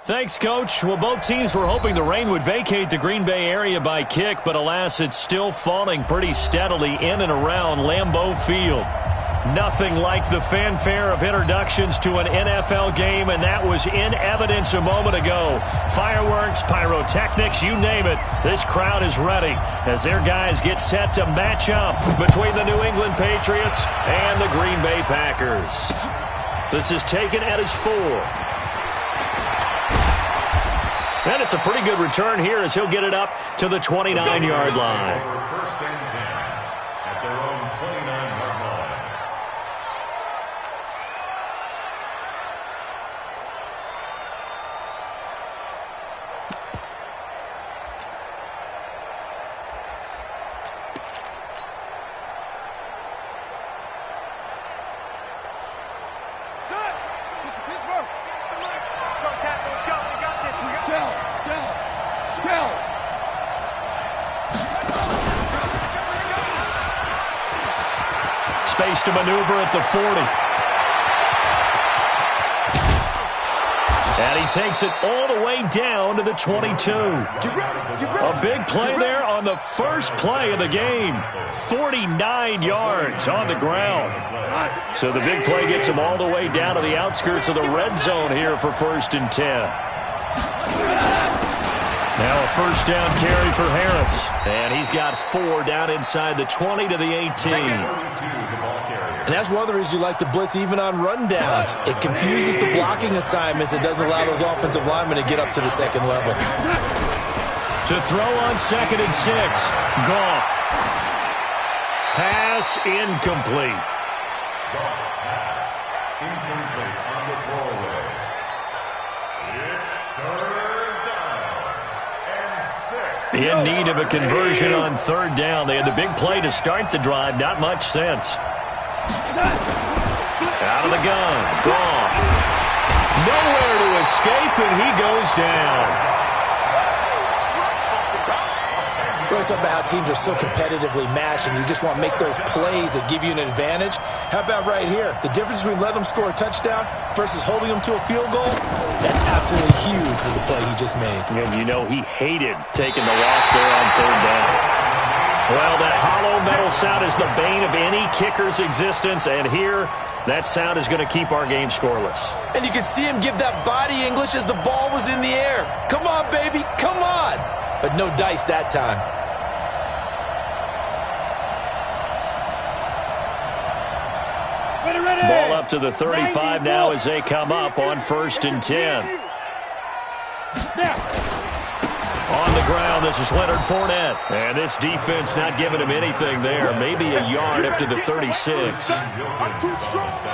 Thanks, Coach. Well, both teams were hoping the rain would vacate the Green Bay area by kick, but alas, it's still falling pretty steadily in and around Lambeau Field. Nothing like the fanfare of introductions to an NFL game, and that was in evidence a moment ago. Fireworks, pyrotechnics, you name it. This crowd is ready as their guys get set to match up between the New England Patriots and the Green Bay Packers. This is taken at his 4. And it's a pretty good return here as he'll get it up to the 29-yard line. First and 10 at their own 29-yard line. Space to maneuver at the 40. And he takes it all the way down to the 22. A big play there on the first play of the game. 49 yards on the ground. So the big play gets him all the way down to the outskirts of the red zone here for 1st and 10. Now a first down carry for Harris. And he's got 4 down inside the 20 to the 18. And that's one of the reasons you like to blitz even on rundowns. It confuses the blocking assignments. It doesn't allow those offensive linemen to get up to the second level. To throw on 2nd and 6. Goff. Pass incomplete. Goff's pass incomplete on the throwaway. It's 3rd down and 6. In need of a conversion on 3rd down. They had the big play to start the drive. Not much sense. Out of the gun. Goff. Nowhere to escape, and he goes down. Really talk about how teams are so competitively matched, and you just want to make those plays that give you an advantage. How about right here? The difference between letting them score a touchdown versus holding them to a field goal, that's absolutely huge with the play he just made. And you know he hated taking the loss there on 3rd down. Well, that hollow metal sound is the bane of any kicker's existence, and here, that sound is going to keep our game scoreless. And you can see him give that body English as the ball was in the air. Come on, baby, come on. But no dice that time. Ball up to the 35 now as they come up on 1st and 10. On the ground, this is Leonard Fournette. And this defense not giving him anything there. Maybe a yard up to the 36.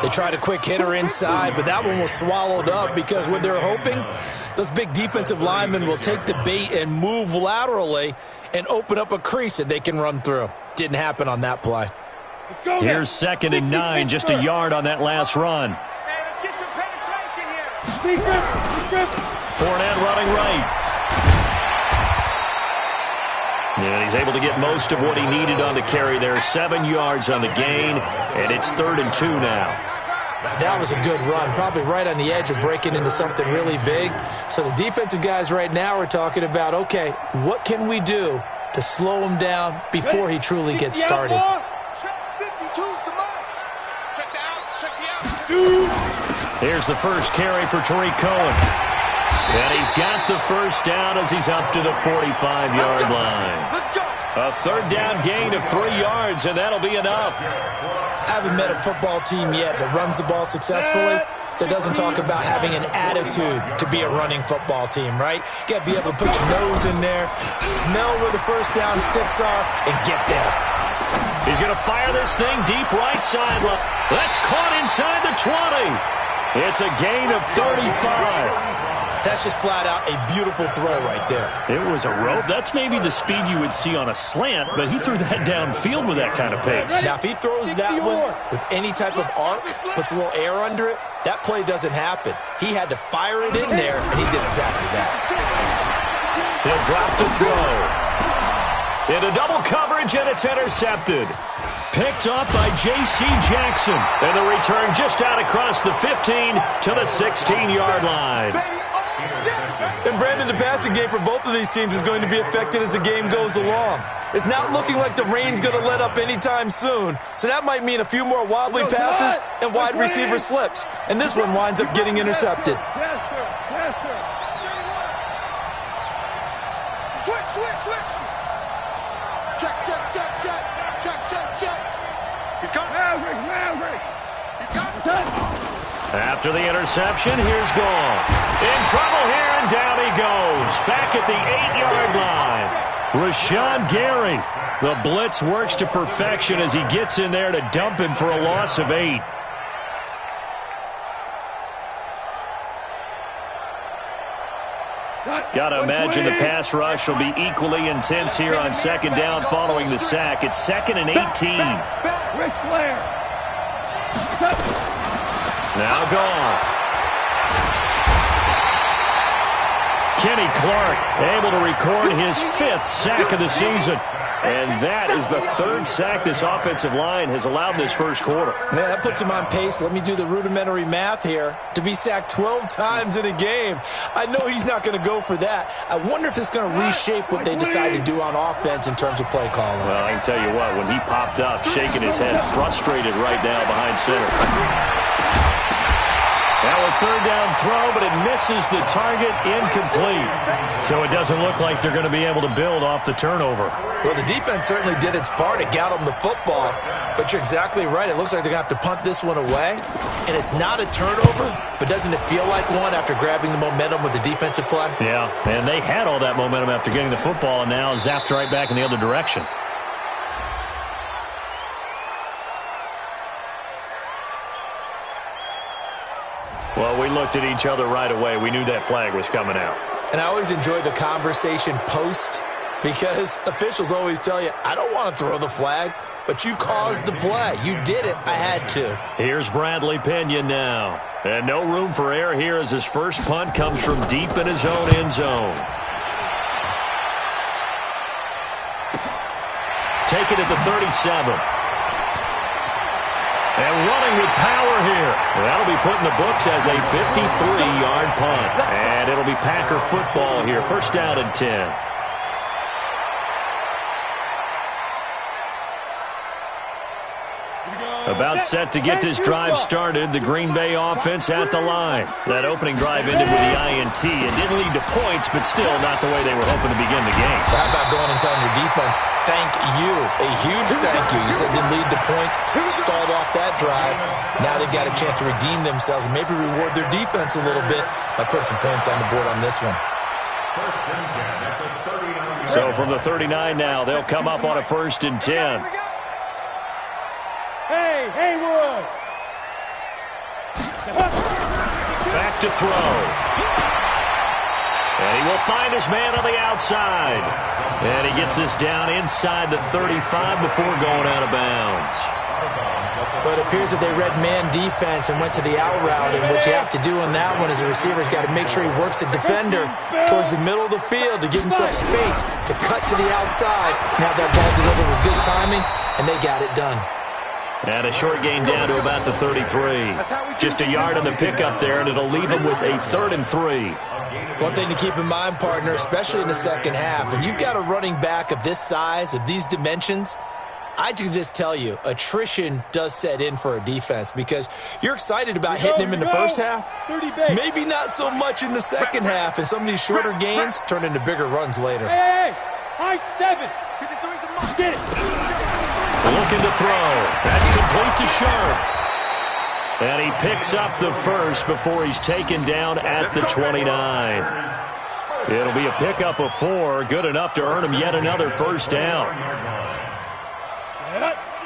They tried a quick hitter inside, but that one was swallowed up because what they're hoping, those big defensive linemen will take the bait and move laterally and open up a crease that they can run through. Didn't happen on that play. Here's 2nd and 9, just a yard on that last run. Let's get some penetration here. Fournette running right. And he's able to get most of what he needed on the carry there. 7 yards on the gain, and it's 3rd and 2 now. That was a good run, probably right on the edge of breaking into something really big. So the defensive guys right now are talking about, okay, what can we do to slow him down before he truly gets started? Here's the first carry for Tariq Cohen. And he's got the first down as he's up to the 45-yard line. A 3rd down gain of 3 yards, and that'll be enough. I haven't met a football team yet that runs the ball successfully that doesn't talk about having an attitude to be a running football team, right? You got to be able to put your nose in there, smell where the first down sticks are, and get there. He's going to fire this thing deep right sideline. That's caught inside the 20. It's a gain of 35. That's just flat out a beautiful throw right there. It was a rope. That's maybe the speed you would see on a slant, but he threw that downfield with that kind of pace. Now, if he throws that one with any type of arc, puts a little air under it, that play doesn't happen. He had to fire it in there, and he did exactly that. He'll drop the throw. Into double coverage, and it's intercepted. Picked up by J.C. Jackson. And the return just out across the 15 to the 16-yard line. And Brandon, the passing game for both of these teams is going to be affected as the game goes along. It's not looking like the rain's going to let up anytime soon, so that might mean a few more wobbly passes and wide receiver slips. And this one winds up getting intercepted. Switch. Check. He's coming. Maverick. He's coming. After the interception, here's Gall. In trouble here, and down he goes. Back at the 8-yard line. Rashawn Gary. The blitz works to perfection as he gets in there to dump him for a loss of 8. Got to imagine the pass rush will be equally intense here on second down following the sack. It's 2nd and 18. Now Goff. Kenny Clark able to record his 5th sack of the season. And that is the 3rd sack this offensive line has allowed this first quarter. Man, that puts him on pace. Let me do the rudimentary math here. To be sacked 12 times in a game. I know he's not going to go for that. I wonder if it's going to reshape what they decide to do on offense in terms of play calling. Well, I can tell you what, when he popped up, shaking his head, frustrated right now behind center. Now a 3rd down throw, but it misses the target, incomplete. So it doesn't look like they're going to be able to build off the turnover. Well, the defense certainly did its part. It got them the football. But you're exactly right. It looks like they're going to have to punt this one away. And it's not a turnover, but doesn't it feel like one after grabbing the momentum with the defensive play? Yeah, and they had all that momentum after getting the football and now zapped right back in the other direction. Well, we looked at each other right away. We knew that flag was coming out. And I always enjoy the conversation post because officials always tell you, I don't want to throw the flag, but you caused the play. You did it. I had to. Here's Bradley Pinion now. And no room for error here as his first punt comes from deep in his own end zone. Take it at the 37. And running with power here. That'll be put in the books as a 53-yard punt. And it'll be Packer football here. 1st down and 10. About set to get this drive started. The Green Bay offense at the line. That opening drive ended with the INT. It didn't lead to points, but still not the way they were hoping to begin the game. How about going and telling your defense, thank you, a huge thank you. You said it didn't lead to points, stalled off that drive. Now they've got a chance to redeem themselves and maybe reward their defense a little bit by putting some points on the board on this one. So from the 39 now, they'll come up on a 1st and 10. Hey, Haywood! Back to throw. And he will find his man on the outside. And he gets this down inside the 35 before going out of bounds. But it appears that they read man defense and went to the out route. And what you have to do on that one is the receiver's got to make sure he works the defender towards the middle of the field to give himself space to cut to the outside. Now that ball delivered with good timing, and they got it done. And a short gain down to about the 33. Just a yard on the pickup there, and it'll leave him with a 3rd and 3. One thing to keep in mind, partner, especially in the second half, and you've got a running back of this size, of these dimensions, I can just tell you, attrition does set in for a defense because you're excited about hitting him in the first half. Maybe not so much in the second half, and some of these shorter gains turn into bigger runs later. Hey, high 7. Get it. Looking to throw. That's complete to Sharp. And he picks up the first before he's taken down at the 29. It'll be a pickup of 4. Good enough to earn him yet another 1st down.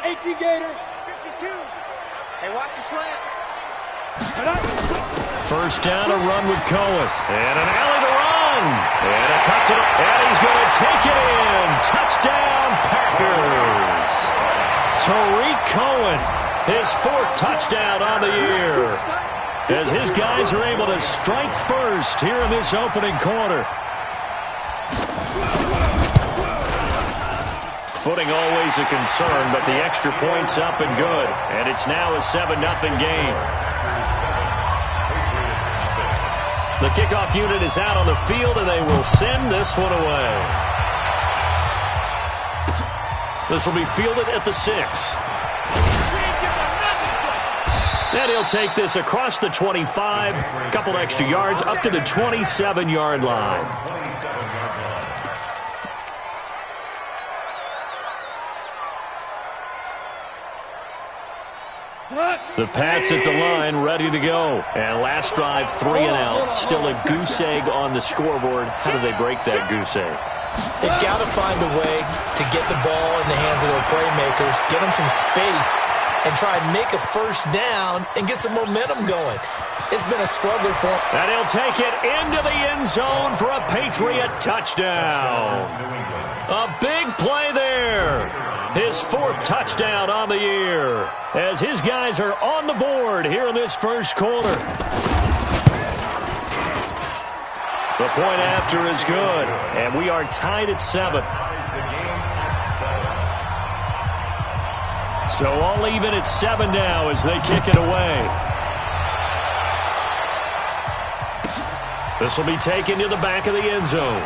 18 Gator. 52. Hey, watch the slant. 1st down, a run with Cohen. And an alley to run. And a cut to the... And he's going to take it in. Touchdown, Packers. Tariq Cohen, his 4th touchdown on the year. As his guys are able to strike first here in this opening quarter. Footing always a concern, but the extra point's up and good. And it's now a 7-0 game. The kickoff unit is out on the field, and they will send this one away. This will be fielded at the 6. And he'll take this across the 25, a couple extra yards, up to the 27-yard line. The Pats at the line, ready to go. And last drive, 3 and out. Still a goose egg on the scoreboard. How do they break that goose egg? They've got to find a way to get the ball in the hands of their playmakers, get them some space, and try and make a first down and get some momentum going. It's been a struggle for him. And he'll take it into the end zone for a Patriot touchdown. A big play there. His 4th touchdown on the year as his guys are on the board here in this first quarter. The point after is good, and we are tied at 7. So all even at 7 now as they kick it away. This will be taken to the back of the end zone.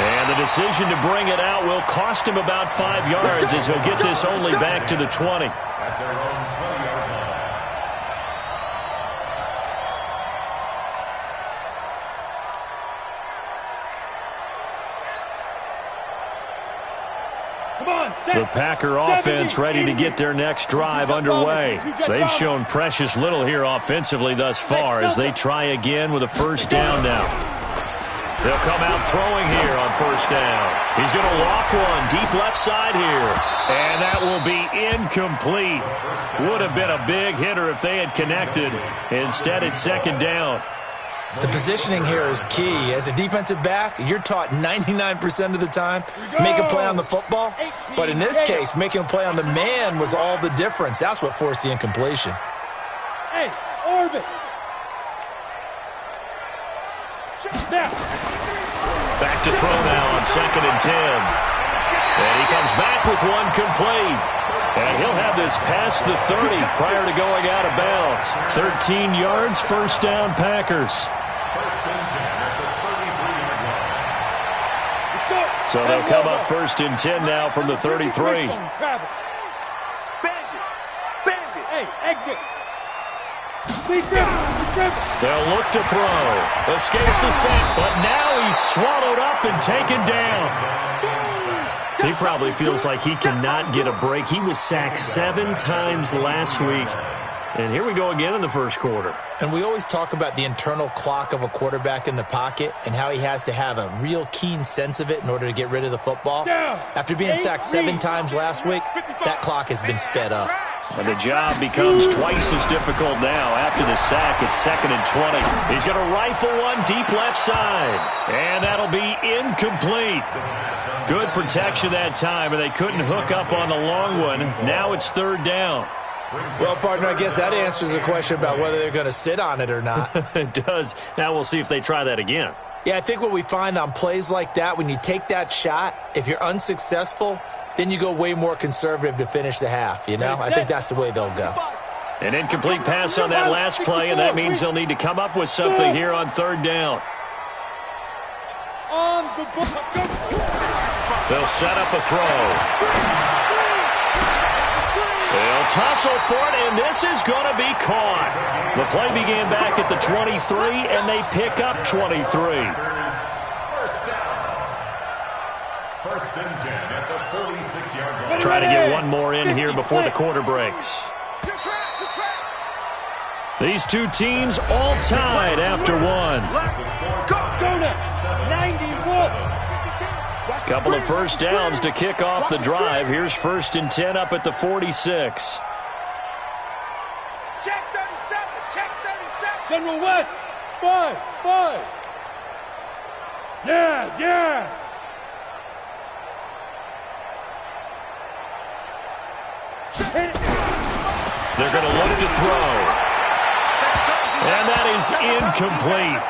And the decision to bring it out will cost him about 5 yards as he'll get this only back to the 20. At their own 20-yard line. The Packer offense ready to get their next drive underway. They've shown precious little here offensively thus far as they try again with a first down now. They'll come out throwing here on first down. He's going to loft one deep left side here. And that will be incomplete. Would have been a big hitter if they had connected. Instead, it's second down. The positioning here is key. As a defensive back, you're taught 99% of the time, make a play on the football. But in this case, making a play on the man was all the difference. That's what forced the incompletion. Hey, orbit. Back to throw now on 2nd and 10. And he comes back with one complete. And he'll have this past the 30 prior to going out of bounds. 13 yards, first down, Packers. First and 10 at the 33-yard line. So they'll come up first and 10 now from the 33. Hey, exit. They'll look to throw. Escapes the sack, but now he's swallowed up and taken down. He probably feels like he cannot get a break. He was sacked 7 times last week. And here we go again in the first quarter. And we always talk about the internal clock of a quarterback in the pocket and how he has to have a real keen sense of it in order to get rid of the football. After being sacked 7 times last week, that clock has been sped up. And the job becomes twice as difficult now. After the sack, it's 2nd and 20. He's going to rifle one deep left side. And that'll be incomplete. Good protection that time, and they couldn't hook up on the long one. Now it's 3rd down. Well, partner, I guess that answers the question about whether they're going to sit on it or not. It does. Now we'll see if they try that again. Yeah, I think what we find on plays like that, when you take that shot, if you're unsuccessful, then you go way more conservative to finish the half, you know? I think that's the way they'll go. An incomplete pass on that last play, and that means they'll need to come up with something here on 3rd down. They'll set up a throw. They'll tussle for it, and this is going to be caught. The play began back at the 23, and they pick up 23. First and 10 at the 46-yard line. Try to get one more in here before the quarter breaks. These two teams all tied after one. Couple of first downs to kick off the drive. Here's 1st and 10 up at the 46. Check 37. Check 37. General West. 5. Yes. They're going to look to throw. And that is incomplete.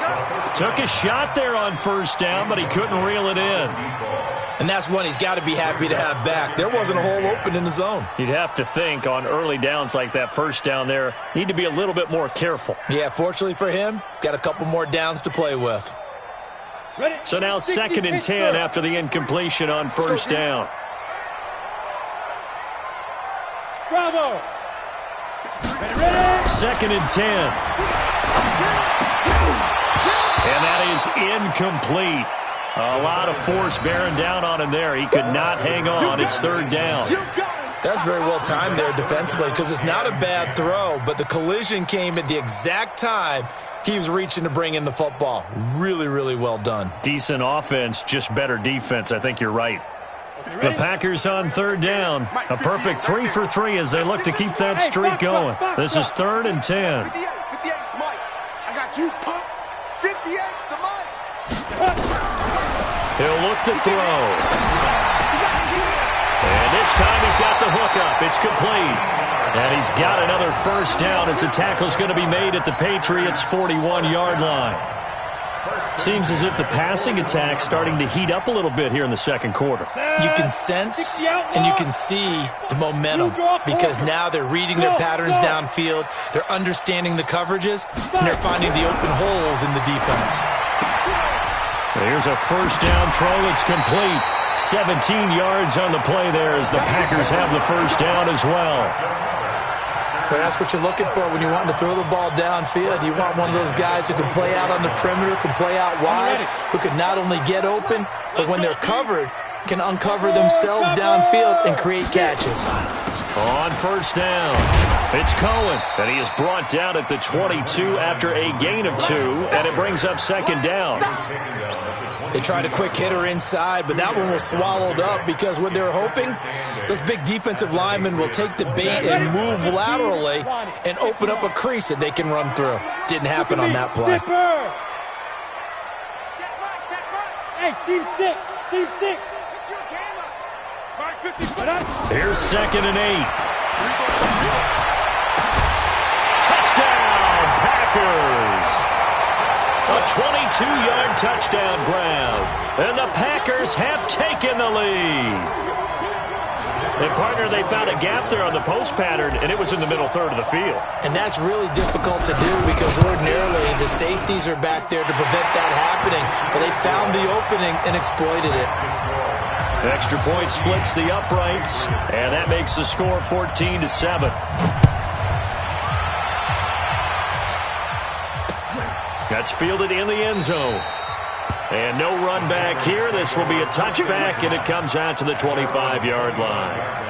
Took a shot there on first down, but he couldn't reel it in. And that's one he's got to be happy to have back. There wasn't a hole open in the zone. You'd have to think on early downs like that first down there, need to be a little bit more careful. Yeah, fortunately for him, got a couple more downs to play with. So now 2nd and 10 after the incompletion on first down. Bravo. 2nd and 10. And that is incomplete. A lot of force bearing down on him there. He could not hang on. It's 3rd down. That's very well timed there defensively because it's not a bad throw, but the collision came at the exact time he was reaching to bring in the football. Really, really well done. Decent offense, just better defense. I think you're right. The Packers on 3rd down. A perfect 3 for 3 as they look to keep that streak going. This is 3rd and 10. 58's Mike. I got you, punk. 58's the Mike. He'll look to throw. And this time he's got the hookup. It's complete. And he's got another first down as the tackle's going to be made at the Patriots' 41-yard line. Seems as if the passing attack's starting to heat up a little bit here in the second quarter. You can sense and you can see the momentum because now they're reading their patterns downfield, they're understanding the coverages, and they're finding the open holes in the defense. Here's a first down throw that's complete. 17 yards on the play there as the Packers have the first down as well. But that's what you're looking for when you want to throw the ball downfield. You want one of those guys who can play out on the perimeter, can play out wide, who can not only get open, but when they're covered, can uncover themselves downfield and create catches. On first down, it's Cohen, and he is brought down at the 22 after a gain of 2, and it brings up 2nd down. They tried a quick hitter inside, but that one was swallowed up because what they're hoping, those big defensive linemen will take the bait and move laterally and open up a crease that they can run through. Didn't happen on that play. Hey, seam 6. Seam 6. Here's 2nd and 8. Touchdown, Packers! A 22-yard touchdown grab, and the Packers have taken the lead. And, partner, they found a gap there on the post pattern, and it was in the middle third of the field. And that's really difficult to do because ordinarily the safeties are back there to prevent that happening, but they found the opening and exploited it. Extra point splits the uprights, and that makes the score 14-7. That's fielded in the end zone. And no run back here. This will be a touchback, and it comes out to the 25-yard line.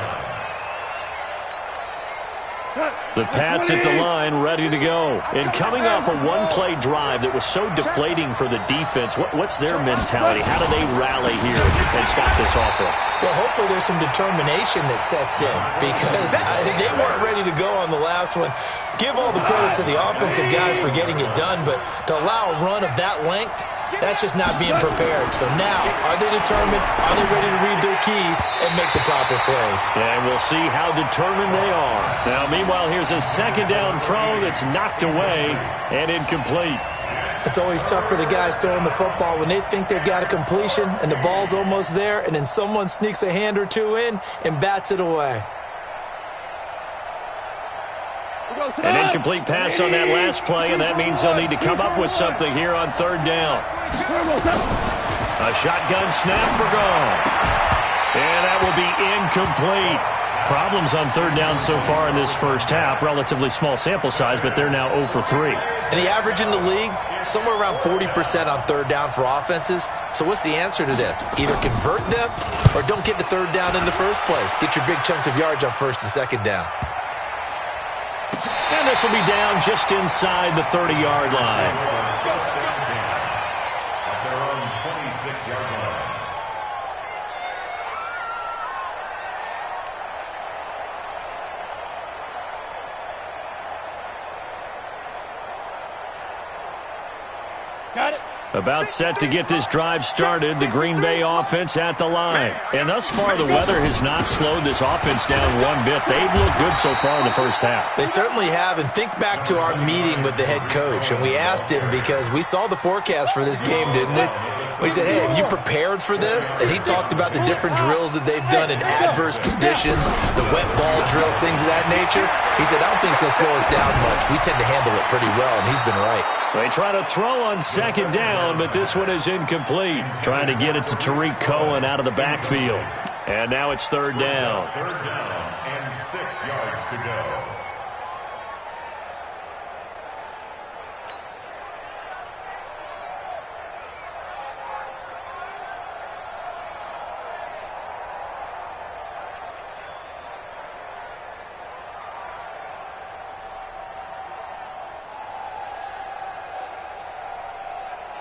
The Pats at the line, ready to go. And coming off a one-play drive that was so deflating for the defense, what's their mentality? How do they rally here and stop this offense? Well, hopefully there's some determination that sets in because they weren't ready to go on the last one. Give all the credit to the offensive guys for getting it done, but to allow a run of that length, that's just not being prepared. So now, are they determined? Are they ready to read their keys and make the proper plays? And we'll see how determined they are. Now, meanwhile, here's a 2nd down throw that's knocked away and incomplete. It's always tough for the guys throwing the football when they think they've got a completion and the ball's almost there, and then someone sneaks a hand or two in and bats it away. An incomplete pass on that last play, and that means they'll need to come up with something here on 3rd down. A shotgun snap for gone. And that will be incomplete. Problems on 3rd down so far in this first half. Relatively small sample size, but they're now 0 for 3. And the average in the league, somewhere around 40% on 3rd down for offenses. So what's the answer to this? Either convert them or don't get to 3rd down in the first place. Get your big chunks of yards on 1st and 2nd down. And this will be down just inside the 30-yard line. At their own 26-yard line. Got it. About set to get this drive started, the Green Bay offense at the line. And thus far, the weather has not slowed this offense down one bit. They've looked good so far in the first half. They certainly have, and think back to our meeting with the head coach, and we asked him because we saw the forecast for this game, didn't we? We said, hey, have you prepared for this? And he talked about the different drills that they've done in adverse conditions, the wet ball drills, things of that nature. He said, I don't think it's going to slow us down much. We tend to handle it pretty well, and he's been right. They try to throw on second down, but this one is incomplete. Trying to get it to Tariq Cohen out of the backfield. And now it's third down. Third down and 6 yards to go.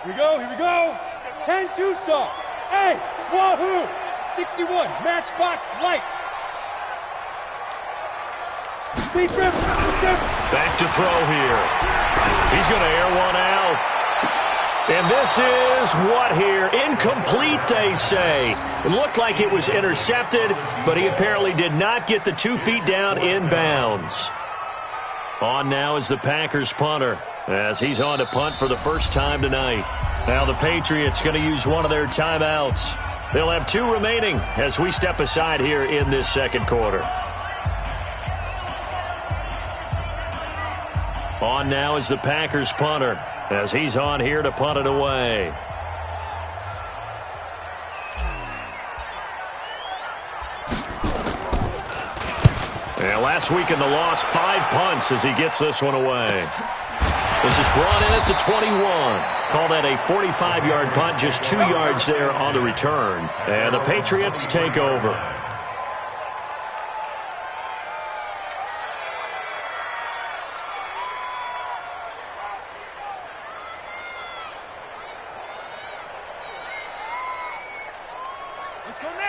Here we go. 10 Tucson. Hey, Wahoo. 61, Matchbox Lights. Back to throw here. He's going to air one out. And this is what here? Incomplete, they say. It looked like it was intercepted, but he apparently did not get the 2 feet down in bounds. On now is the Packers punter, as he's on to punt for the first time tonight. Now the Patriots going to use one of their timeouts. They'll have 2 remaining as we step aside here in this second quarter. On now is the Packers punter, as he's on here to punt it away. And last week in the loss, 5 punts as he gets this one away. This is brought in at the 21. Call that a 45-yard punt, just 2 yards there on the return. And the Patriots take over.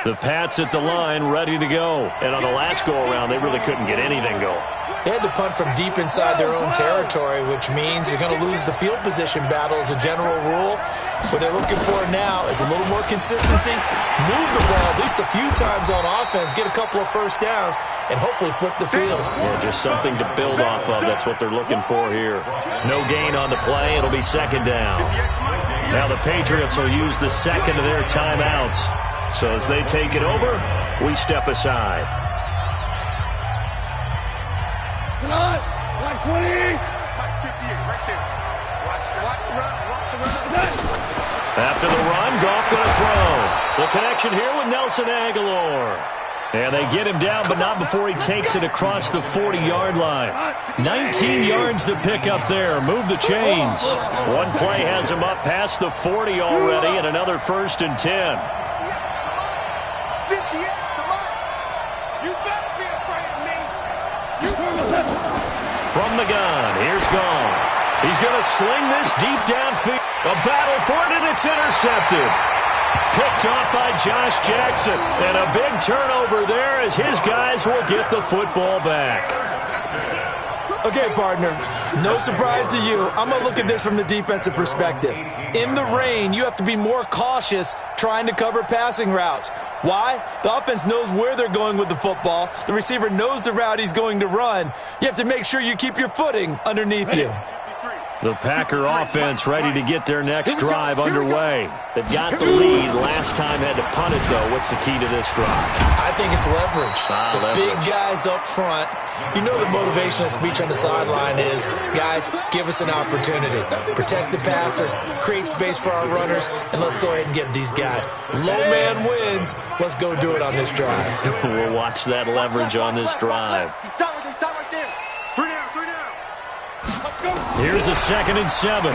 The Pats at the line, ready to go. And on the last go-around, they really couldn't get anything going. They had to punt from deep inside their own territory, which means you're going to lose the field position battle as a general rule. What they're looking for now is a little more consistency, move the ball at least a few times on offense, get a couple of first downs, and hopefully flip the field. Yeah, just something to build off of. That's what they're looking for here. No gain on the play. It'll be second down. Now the Patriots will use the second of their timeouts. So as they take it over, we step aside. Line 20. After the run, Goff going to throw. The connection here with Nelson Aguilar. And they get him down, but not before he takes it across the 40-yard line. 19 yards to pick up there. Move the chains. One play has him up past the 40 already, and another 1st and 10. From the gun, here's Goff. He's going to sling this deep downfield. A battle for it, and it's intercepted. Picked off by Josh Jackson. And a big turnover there as his guys will get the football back. Okay, partner, no surprise to you. I'm going to look at this from the defensive perspective. In the rain, you have to be more cautious trying to cover passing routes. Why? The offense knows where they're going with the football. The receiver knows the route he's going to run. You have to make sure you keep your footing underneath you. The Packer offense ready to get their next drive underway. They've got the lead. Last time had to punt it, though. What's the key to this drive? I think it's leverage. Leverage. Big guys up front. You know the motivational speech on the sideline is, guys, give us an opportunity. Protect the passer, create space for our runners, and let's go ahead and get these guys. Low man wins. Let's go do it on this drive. We'll watch that leverage on this drive. He's top right there. 3 down, 3 down. Here's a 2nd and 7.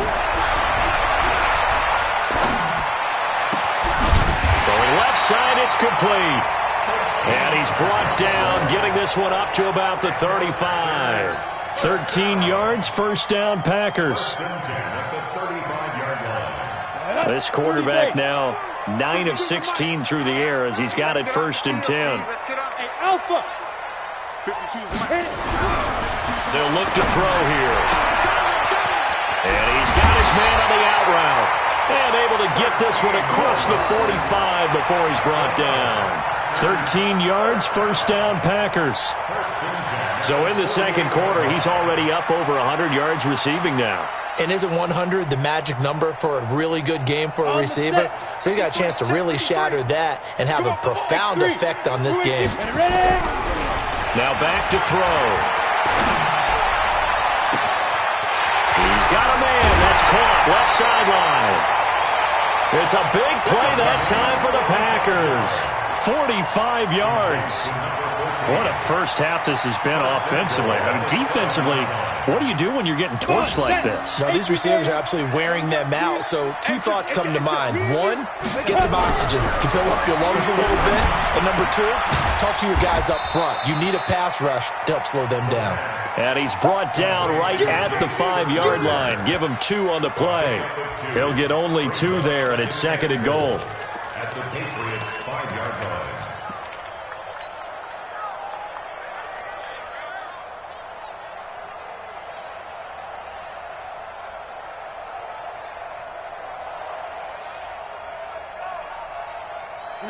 Going left side, it's complete. And he's brought down, getting this one up to about the 35. 13 yards, 1st down, Packers. This quarterback now 9 of 16 through the air as he's got it 1st and 10. Hey, Alpha. They'll look to throw here. And he's got his man on the out route. And able to get this one across the 45 before he's brought down. 13 yards, first down, Packers. So in the second quarter, he's already up over 100 yards receiving now. And isn't 100 the magic number for a really good game for a receiver? So he got a chance to really shatter that and have a profound effect on this game. Now back to throw. He's got a man. That's caught. Left sideline. It's a big play that time for the Packers. 45 yards. What a first half this has been offensively. I mean, defensively, what do you do when you're getting torched like this? Now, these receivers are absolutely wearing them out. So two thoughts come to mind. One, get some oxygen. You fill up your lungs a little bit. And number two, talk to your guys up front. You need a pass rush to help slow them down. And he's brought down right at the 5-yard line. Give him 2 on the play. He'll get only 2 there, and it's second and goal. At the Patriots' 5-yard line.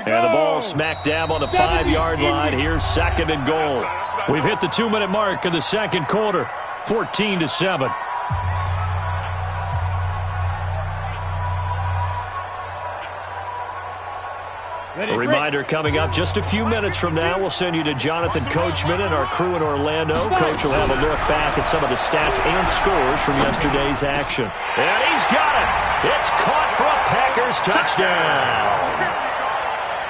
And the ball smack dab on the 5-yard line. Here's second and goal. We've hit the 2-minute mark of the second quarter. 14-7. A reminder coming up just a few minutes from now. We'll send you to Jonathan Coachman and our crew in Orlando. Coach will have a look back at some of the stats and scores from yesterday's action. And he's got it. It's caught for a Packers touchdown.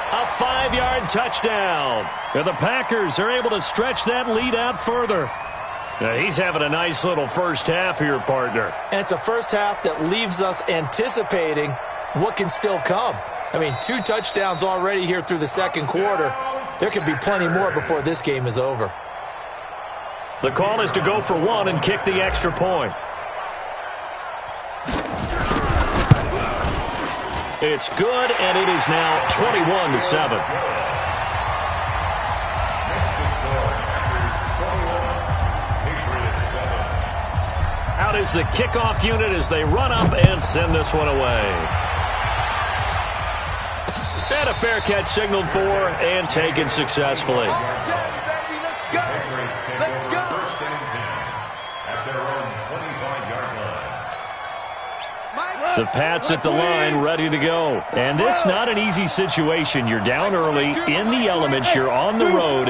A 5-yard touchdown. And the Packers are able to stretch that lead out further. Now, he's having a nice little first half here, partner. And it's a first half that leaves us anticipating what can still come. I mean, 2 touchdowns already here through the second quarter. There could be plenty more before this game is over. The call is to go for 1 and kick the extra point. It's good, and it is now 21-7. Out is the kickoff unit as they run up and send this one away. And a fair catch signaled for and taken successfully. The Pats at the line, ready to go. And this not an easy situation. You're down early, in the elements, you're on the road.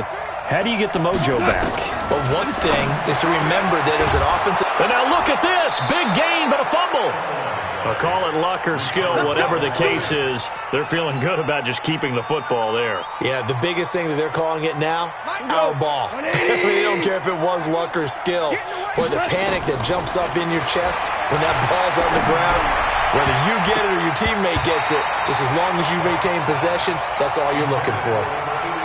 How do you get the mojo back? Well, one thing is to remember that as an offensive... And now look at this. Big gain, but a fumble. I'll call it luck or skill, whatever the case is. They're feeling good about just keeping the football there. Yeah, the biggest thing that they're calling it now, our ball. I mean, they don't care if it was luck or skill, or the panic that jumps up in your chest when that ball's on the ground. Whether you get it or your teammate gets it, just as long as you retain possession, that's all you're looking for.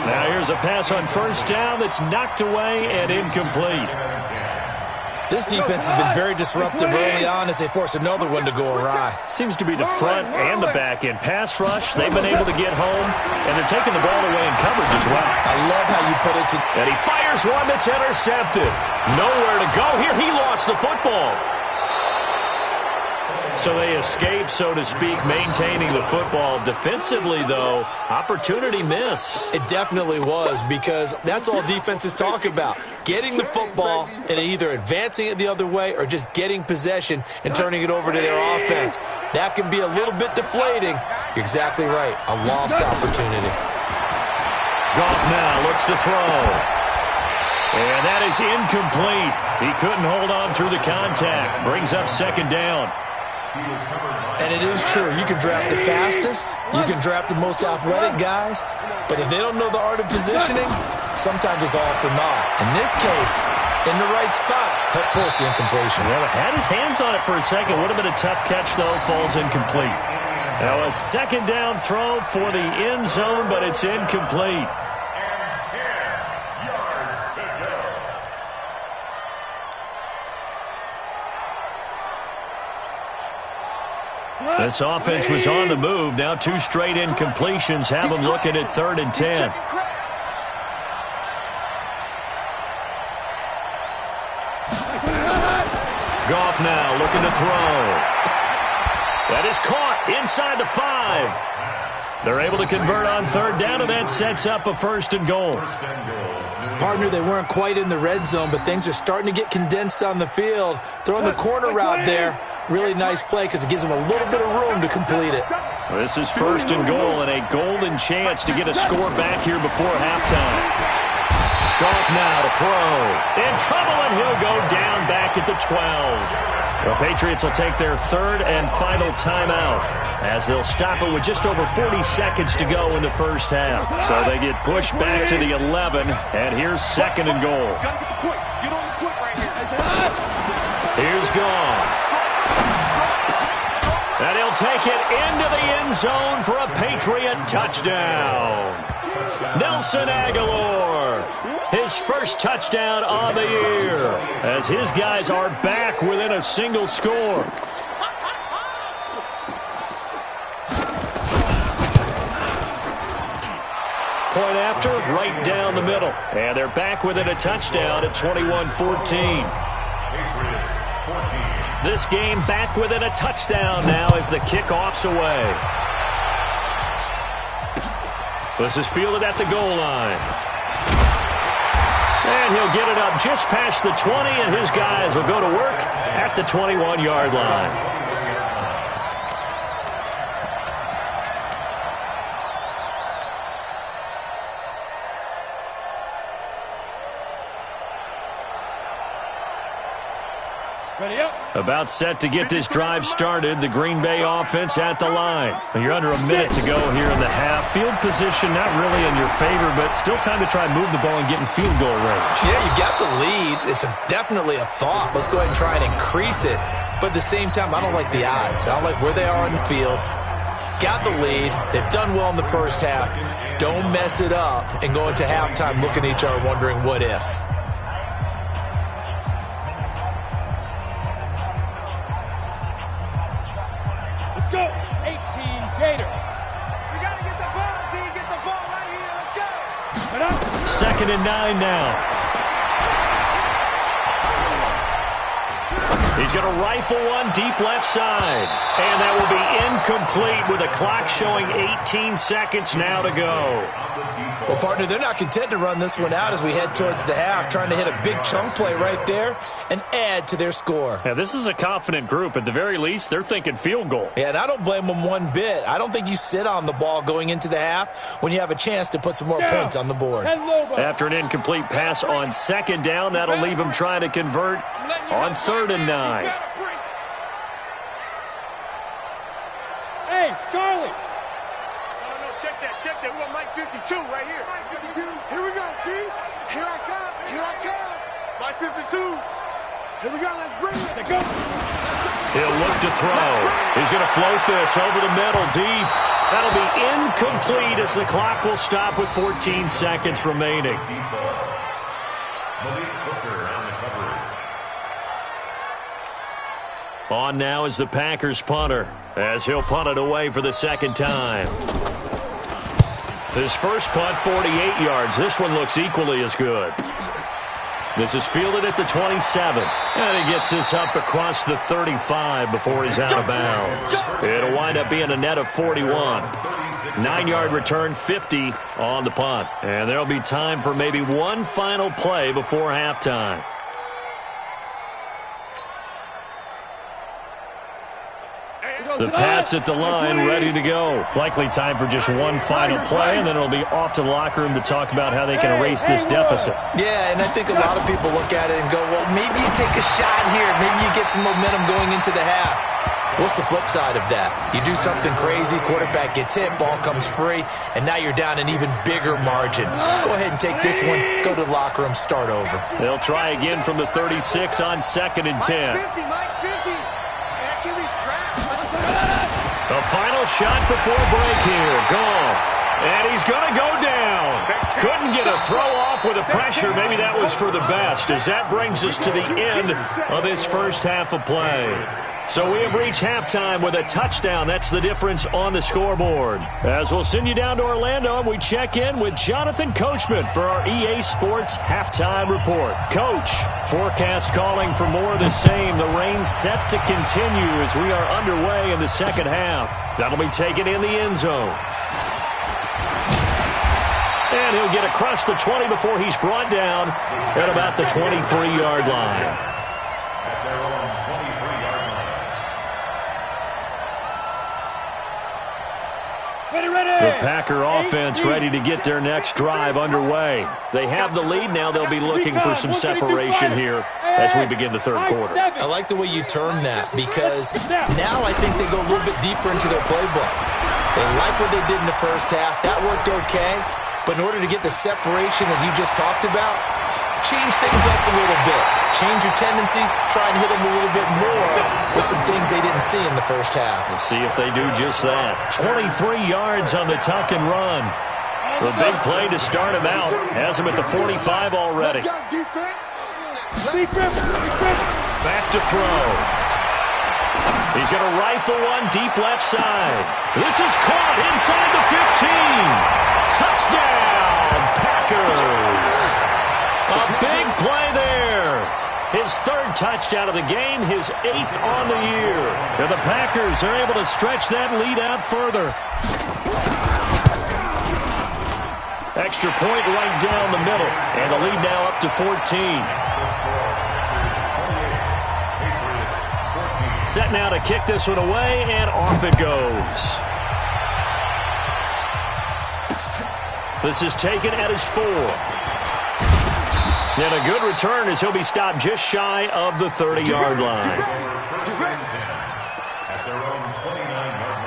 Now here's a pass on first down that's knocked away and incomplete. This defense has been very disruptive early on as they force another one to go awry. Seems to be the front and the back end. Pass rush, they've been able to get home, and they're taking the ball away in coverage as well. I love how you put it to... And he fires one that's intercepted. Nowhere to go here. He lost the football. So they escape, so to speak, maintaining the football. Defensively, though, opportunity miss. It definitely was, because that's all defenses talk about. Getting the football and either advancing it the other way or just getting possession and turning it over to their offense. That can be a little bit deflating. You're exactly right. A lost opportunity. Goff now looks to throw. And that is incomplete. He couldn't hold on through the contact. Brings up second down. And it is true. You can draft the fastest. You can draft the most athletic guys. But if they don't know the art of positioning, sometimes it's all for naught. In this case, in the right spot, help force the incompletion. Well, had his hands on it for a second. Would have been a tough catch, though. Falls incomplete. Now a second down throw for the end zone, but it's incomplete. This offense was on the move. Now 2 straight incompletions have them looking at 3rd and 10. Goff now looking to throw. That is caught. Inside the 5. They're able to convert on third down, and that sets up a 1st and goal. Partner, they weren't quite in the red zone, but things are starting to get condensed on the field. Throwing the corner route there, really nice play because it gives them a little bit of room to complete it. This is 1st and goal and a golden chance to get a score back here before halftime. Goff now to throw. In trouble, and he'll go down back at the 12. The Patriots will take their 3rd and final timeout as they'll stop it with just over 40 seconds to go in the first half. So they get pushed back to the 11, and here's 2nd and goal. Here's Goff. And he'll take it into the end zone for a Patriot touchdown. Nelson Aguilar, his first touchdown on the year, as his guys are back within a single score. Point after, right down the middle. And they're back within a touchdown at 21-14. This game back within a touchdown now as the kickoff's away. This is fielded at the goal line. And he'll get it up just past the 20, and his guys will go to work at the 21-yard line. About set to get this drive started, the Green Bay offense at the line. You're under a minute to go here in the half. Field position not really in your favor, but still time to try and move the ball and get in field goal range. Yeah, you got the lead. It's definitely a thought. Let's go ahead and try and increase it. But at the same time, I don't like the odds. I don't like where they are on the field. Got the lead. They've done well in the first half. Don't mess it up and go into halftime looking at each other wondering what if. Second and 9 now. He's going to rifle one deep left side. And that will be incomplete with a clock showing 18 seconds now to go. Well, partner, they're not content to run this one out as we head towards the half, trying to hit a big chunk play right there and add to their score. Yeah, this is a confident group. At the very least, they're thinking field goal. Yeah, and I don't blame them one bit. I don't think you sit on the ball going into the half when you have a chance to put some more points on the board. After an incomplete pass on second down, that'll leave them trying to convert on 3rd and 9. Hey, Charlie. Check that. We got Mike 52 right here. Mike 52. Here we go, D. Here I come. Mike 52. Here we go. Let's bring it. Let's go. He'll look to throw. He's going to float this over the middle deep. That'll be incomplete as the clock will stop with 14 seconds remaining. On now is the Packers punter as he'll punt it away for the second time. His first punt, 48 yards. This one looks equally as good. This is fielded at the 27. And he gets this up across the 35 before he's out of bounds. It'll wind up being a net of 41. 9-yard return, 50 on the punt. And there'll be time for maybe one final play before halftime. The Pats at the line, ready to go. Likely time for just one final play, and then it'll be off to the locker room to talk about how they can erase this deficit. Yeah, and I think a lot of people look at it and go, well, maybe you take a shot here. Maybe you get some momentum going into the half. What's the flip side of that? You do something crazy, quarterback gets hit, ball comes free, and now you're down an even bigger margin. Go ahead and take this one, go to the locker room, start over. They'll try again from the 36 on 2nd and 10. Mike's 50. A final shot before break here. Goff. And he's going to go down. Couldn't get a throw off with the pressure. Maybe that was for the best, as that brings us to the end of this first half of play. So we have reached halftime with a touchdown. That's the difference on the scoreboard. As we'll send you down to Orlando, and we check in with Jonathan Coachman for our EA Sports Halftime Report. Coach, forecast calling for more of the same. The rain set to continue as we are underway in the second half. That'll be taken in the end zone. And he'll get across the 20 before he's brought down at about the 23-yard line. The Packer offense ready to get their next drive underway. They have the lead now. They'll be looking for some separation here as we begin the third quarter. I like the way you term that, because now I think they go a little bit deeper into their playbook. They like what they did in the first half. That worked okay. But in order to get the separation that you just talked about, change things up a little bit. Change your tendencies. Try and hit them a little bit more with some things they didn't see in the first half. We'll see if they do just that. 23 yards on the tuck and run. The big play to start him out. Has him at the 45 already. Back to throw. He's going to rifle one deep left side. This is caught inside the 15. Touchdown, Packers. A big play there. His third touchdown of the game, his 8th on the year. And the Packers are able to stretch that lead out further. Extra point right down the middle. And the lead now up to 14. Set now to kick this one away, and off it goes. This is taken at his 4. And a good return as he'll be stopped just shy of the 30-yard line. At their own 29-yard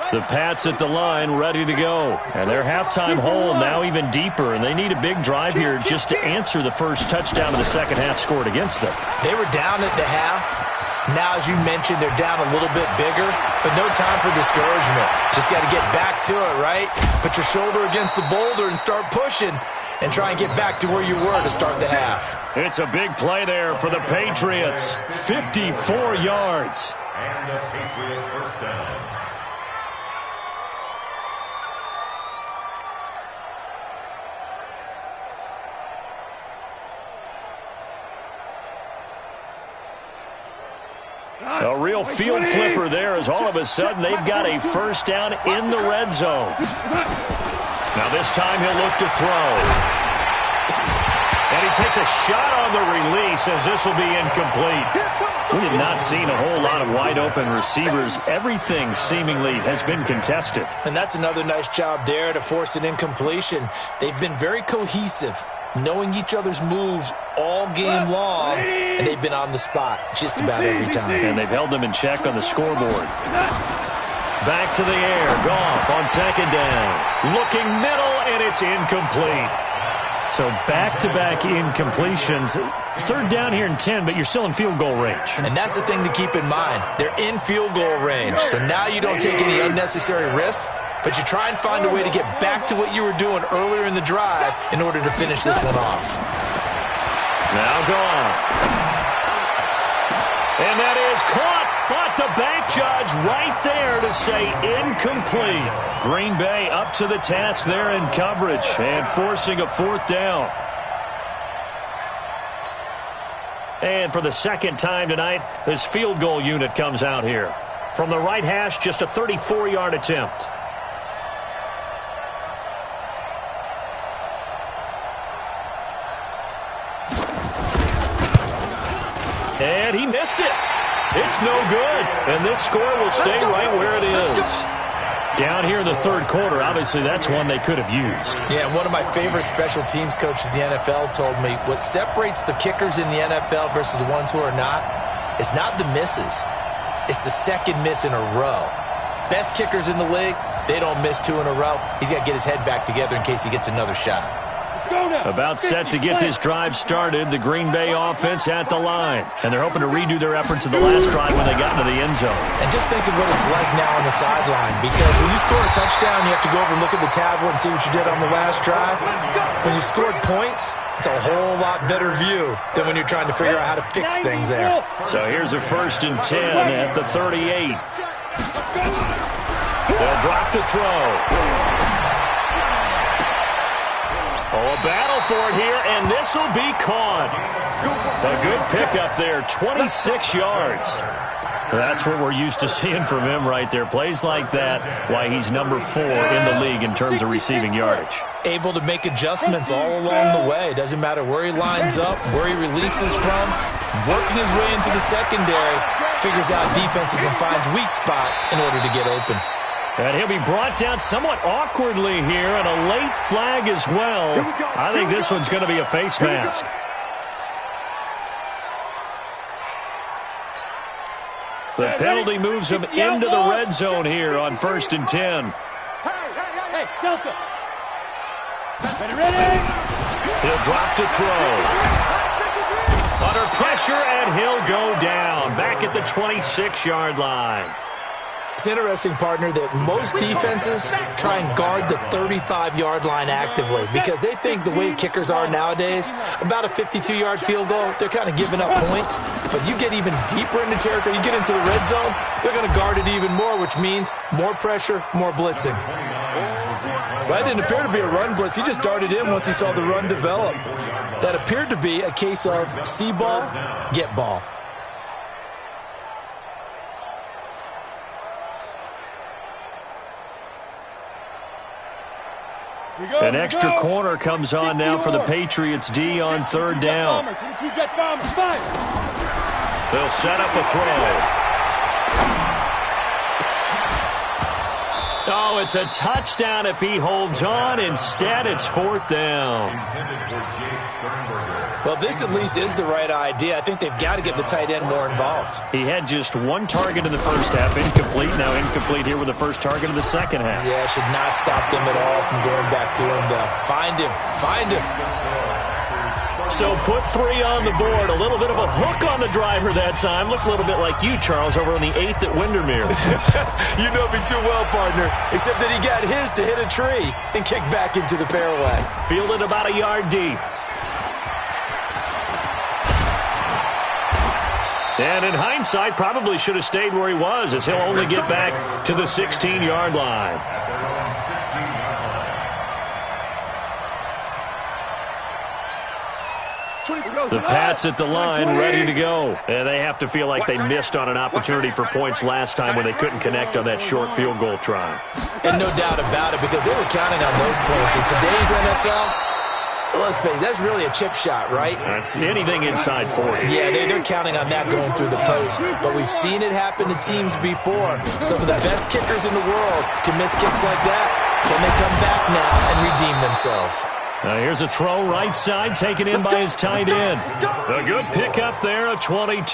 line. The Pats at the line ready to go. And their halftime hole now even deeper. And they need a big drive here just to answer the first touchdown of the second half scored against them. They were down at the half. Now, as you mentioned, they're down a little bit bigger, but no time for discouragement. Just got to get back to it, right? Put your shoulder against the boulder and start pushing and try and get back to where you were to start the half. It's a big play there for the Patriots. 54 yards. And a Patriot first down. A real field flipper there as all of a sudden they've got a first down in the red zone. Now this time he'll look to throw. And he takes a shot on the release as this will be incomplete. We have not seen a whole lot of wide open receivers. Everything seemingly has been contested. And that's another nice job there to force an incompletion. They've been very cohesive, knowing each other's moves all game long, and they've been on the spot just about every time. And they've held them in check on the scoreboard. Back to the air. Goff on second down. Looking middle, and it's incomplete. So back-to-back incompletions. Third down here in 10, but you're still in field goal range. And that's the thing to keep in mind. They're in field goal range, so now you don't take any unnecessary risks, but you try and find a way to get back to what you were doing earlier in the drive in order to finish this one off. Now Goff. And that is caught, but the back judge right there to say incomplete. Green Bay up to the task there in coverage and forcing a fourth down. And for the second time tonight, this field goal unit comes out here. From the right hash, just a 34-yard attempt. And he missed it. It's no good. And this score will stay right where it is. Down here in the third quarter, obviously that's one they could have used. Yeah, one of my favorite special teams coaches in the NFL told me what separates the kickers in the NFL versus the ones who are not is not the misses. It's the second miss in a row. Best kickers in the league, they don't miss two in a row. He's got to get his head back together in case he gets another shot. About set to get this drive started, the Green Bay offense at the line. And they're hoping to redo their efforts of the last drive when they got into the end zone. And just think of what it's like now on the sideline, because when you score a touchdown, you have to go over and look at the tablet and see what you did on the last drive. When you scored points, it's a whole lot better view than when you're trying to figure out how to fix things there. So here's a 1st and 10 at the 38. They'll drop to throw. Oh, a battle for it here, and this will be caught. A good pickup there, 26 yards. That's what we're used to seeing from him right there. Plays like that, why he's number 4 in the league in terms of receiving yardage. Able to make adjustments all along the way. Doesn't matter where he lines up, where he releases from. Working his way into the secondary, figures out defenses and finds weak spots in order to get open. And he'll be brought down somewhat awkwardly here, and a late flag as well. I think this one's going to be a face mask. The penalty moves him into the red zone here on 1st and 10. Hey, Delta. Ready? He'll drop to throw. Under pressure, and he'll go down. Back at the 26-yard line. It's interesting, partner, that most defenses try and guard the 35-yard line actively because they think the way kickers are nowadays, about a 52-yard field goal, they're kind of giving up points. But you get even deeper into territory, you get into the red zone, they're going to guard it even more, which means more pressure, more blitzing. That didn't appear to be a run blitz. He just darted in once he saw the run develop. That appeared to be a case of see ball, get ball. An extra corner comes on now for the Patriots D on 3rd down. They'll set up a throw. Oh, it's a touchdown if he holds on. Instead, it's 4th down. Well, this at least is the right idea. I think they've got to get the tight end more involved. He had just 1 target in the first half, incomplete. Now incomplete here with the first target of the second half. Yeah, should not stop them at all from going back to him to find him. So put 3 on the board. A little bit of a hook on the driver that time. Looked a little bit like you, Charles, over on the 8th at Windermere. You know me too well, partner, except that he got his to hit a tree and kick back into the fairway. Fielded about a yard deep. And in hindsight, probably should have stayed where he was, as he'll only get back to the 16-yard line. The Pats at the line, ready to go. And they have to feel like they missed on an opportunity for points last time when they couldn't connect on that short field goal try. And no doubt about it, because they were counting on those points. In today's NFL, let's face it, that's really a chip shot, right? That's anything inside 40. Yeah, they're counting on that going through the post. But we've seen it happen to teams before. Some of the best kickers in the world can miss kicks like that. Can they come back now and redeem themselves? Now here's a throw right side, taken in by his tight end. A good pickup there, a 22.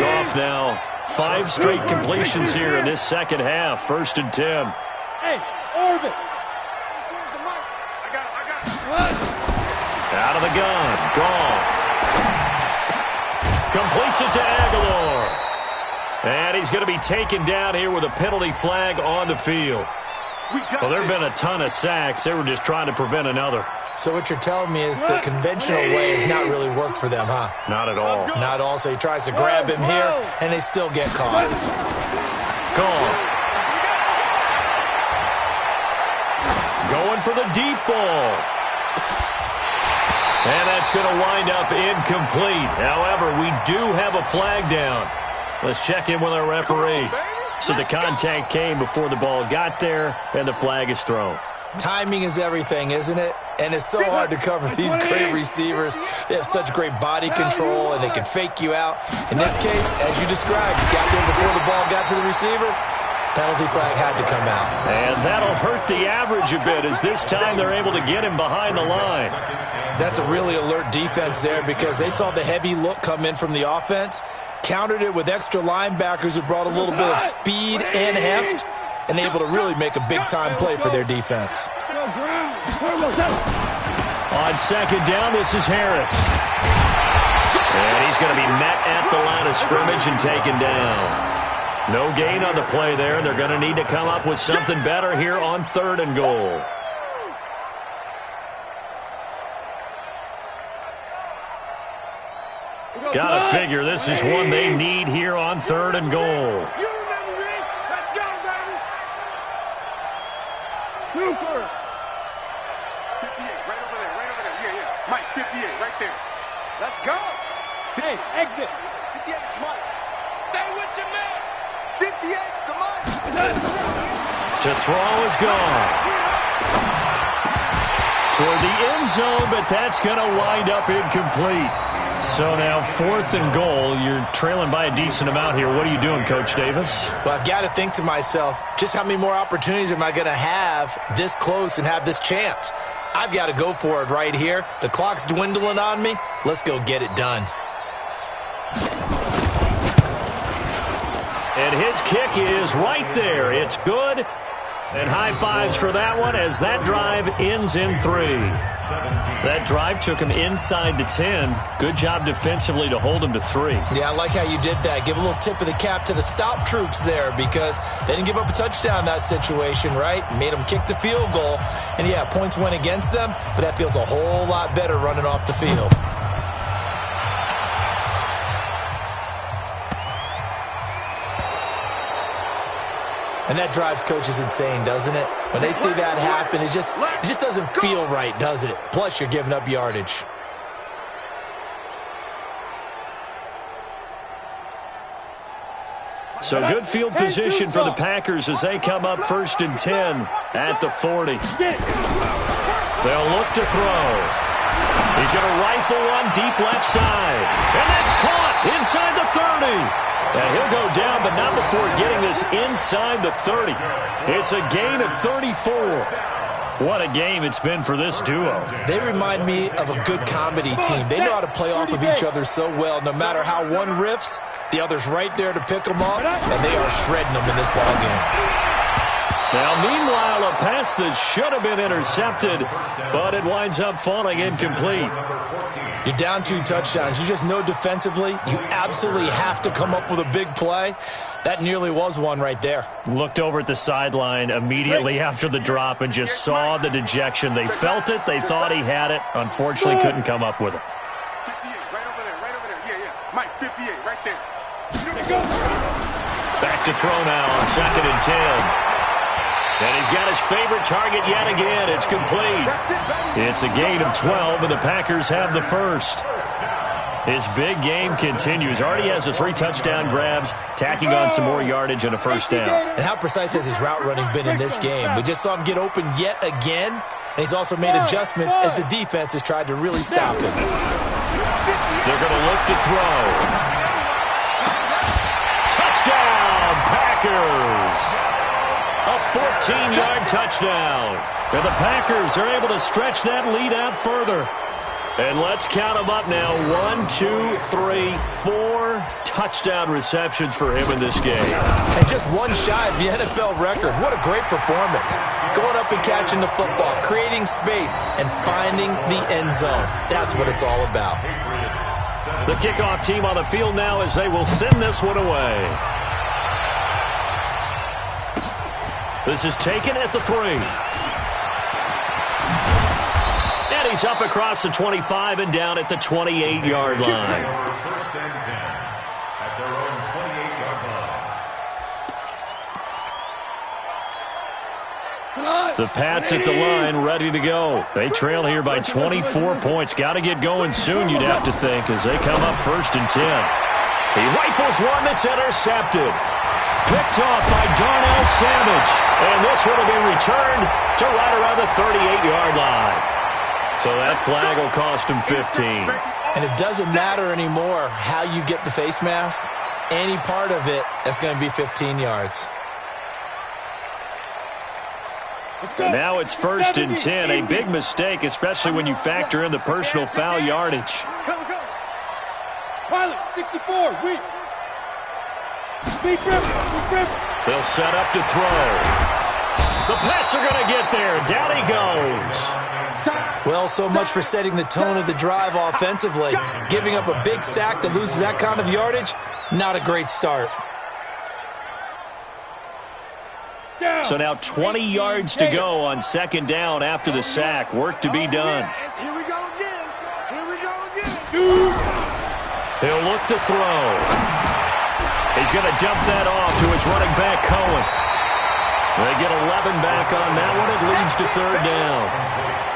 Goff now, 5 straight completions here in this second half. 1st and 10. Hey, Orvin. Out of the gun, Goff. Completes it to Aguilar. And he's going to be taken down here with a penalty flag on the field. Well, there have been a ton of sacks. They were just trying to prevent another. So what you're telling me is the conventional way has not really worked for them, huh? Not at all. Not at all. So he tries to grab him here, and they still get caught. Gone. Going for the deep ball. And that's going to wind up incomplete. However, we do have a flag down. Let's check in with our referee. So the contact came before the ball got there, and the flag is thrown. Timing is everything, isn't it? And it's so hard to cover these great receivers. They have such great body control, and they can fake you out. In this case, as you described, you got there before the ball got to the receiver. Penalty flag had to come out. And that'll hurt the average a bit, as this time they're able to get him behind the line. That's a really alert defense there because they saw the heavy look come in from the offense, countered it with extra linebackers who brought a little bit of speed and heft, and able to really make a big-time play for their defense. On second down, this is Harris. And he's going to be met at the line of scrimmage and taken down. No gain on the play there. They're going to need to come up with something better here on 3rd and goal. Gotta figure this is one they need here on 3rd and goal. You remember me? Let's go, baby. Super. 58, right over there, right over there. Yeah, yeah. Mike, 58, right there. Let's go. Hey, exit. 58, Mike. Stay with your man. 58's the Mike. To throw is gone. Toward the end zone, but that's going to wind up incomplete. So now 4th and goal. You're trailing by a decent amount here. What are you doing, Coach Davis? Well, I've got to think to myself, just how many more opportunities am I going to have this close and have this chance? I've got to go for it right here. The clock's dwindling on me. Let's go get it done. And his kick is right there. It's good. And high fives for that one as that drive ends in 3. That drive took him inside the 10. Good job defensively to hold him to 3. Yeah, I like how you did that. Give a little tip of the cap to the stop troops there because they didn't give up a touchdown in that situation, right? Made them kick the field goal. And, yeah, points went against them, but that feels a whole lot better running off the field. And that drives coaches insane, doesn't it? When they see that happen, it just doesn't feel right, does it? Plus, you're giving up yardage. So good field position for the Packers as they come up 1st and 10 at the 40. They'll look to throw. He's going to rifle one deep left side. And that's caught inside the 30. And he'll go down, but not before getting this inside the 30. It's a gain of 34. What a game it's been for this duo. They remind me of a good comedy team. They know how to play off of each other so well. No matter how one riffs, the other's right there to pick them up, and they are shredding them in this ballgame. Now, meanwhile, a pass that should have been intercepted, but it winds up falling incomplete. You're down 2 touchdowns. You just know defensively you absolutely have to come up with a big play. That nearly was one right there. Looked over at the sideline immediately after the drop and just saw the dejection. They felt it. They thought he had it. Unfortunately, couldn't come up with it. 58, right over there, right over there. Yeah, yeah. Mike, 58, right there. Back to throw now on 2nd and 10. And he's got his favorite target yet again. It's complete. It's a gain of 12, and the Packers have the first. His big game continues. Already has the 3 touchdown grabs, tacking on some more yardage and a first down. And how precise has his route running been in this game? We just saw him get open yet again, and he's also made adjustments as the defense has tried to really stop him. They're going to look to throw. Touchdown, Packers! A 14-yard touchdown. And the Packers are able to stretch that lead out further. And let's count them up now. 1, 2, 3, 4 touchdown receptions for him in this game. And just one shy of the NFL record. What a great performance. Going up and catching the football, creating space, and finding the end zone. That's what it's all about. The kickoff team on the field now as they will send this one away. This is taken at the 3. And he's up across the 25 and down at the 28-yard line. 1st and 10 at their own 28-yard line. The Pats at the line, ready to go. They trail here by 24 points. Got to get going soon, you'd have to think, as they come up 1st and 10. He rifles one that's intercepted. Picked off by Darnell Savage. And this one will be returned to right around the 38-yard line. So that flag will cost him 15. And it doesn't matter anymore how you get the face mask. Any part of it, that's going to be 15 yards. And now it's 1st and 10. A big mistake, especially when you factor in the personal foul yardage. Pilot, 64, weak. They'll set up to throw. The Pats are going to get there. Down he goes. Well, so much for setting the tone of the drive offensively. Giving up a big sack that loses that kind of yardage, not a great start. So now 20 yards to go on second down after the sack. Work to be done. Here we go again. Here we go again. He'll look to throw. He's going to dump that off to his running back, Cohen. They get 11 back on that one. It leads to third down.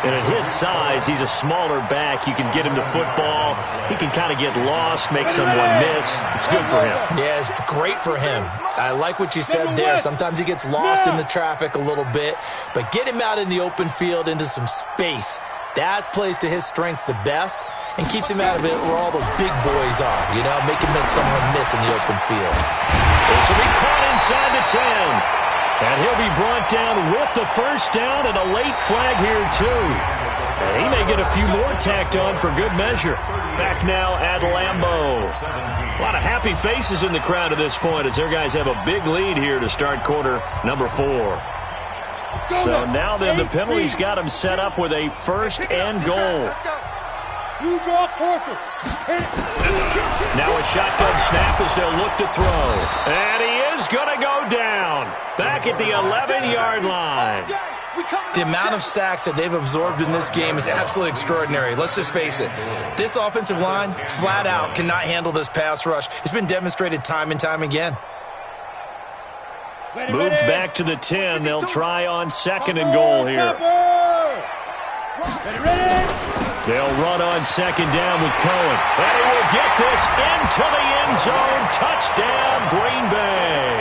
And at his size, he's a smaller back. You can get him to football. He can kind of get lost, make someone miss. It's good for him. Yeah, it's great for him. I like what you said there. Sometimes he gets lost in the traffic a little bit. But get him out in the open field into some space. That plays to his strengths the best and keeps him out of it where all the big boys are. You know, make him make someone miss in the open field. This will be caught inside the 10. And he'll be brought down with the first down and a late flag here, too. And he may get a few more tacked on for good measure. Back now at Lambeau. A lot of happy faces in the crowd at this point as their guys have a big lead here to start quarter number 4. So now then the penalty's got him set up with a first and goal. You draw quarter. Now a shotgun snap as they'll look to throw. And he is going to go down. Back at the 11-yard line. The amount of sacks that they've absorbed in this game is absolutely extraordinary. Let's just face it. This offensive line, flat out, cannot handle this pass rush. It's been demonstrated time and time again. Moved back to the 10. They'll try on second and goal here. They'll run on second down with Cohen. And he will get this into the end zone. Touchdown, Green Bay.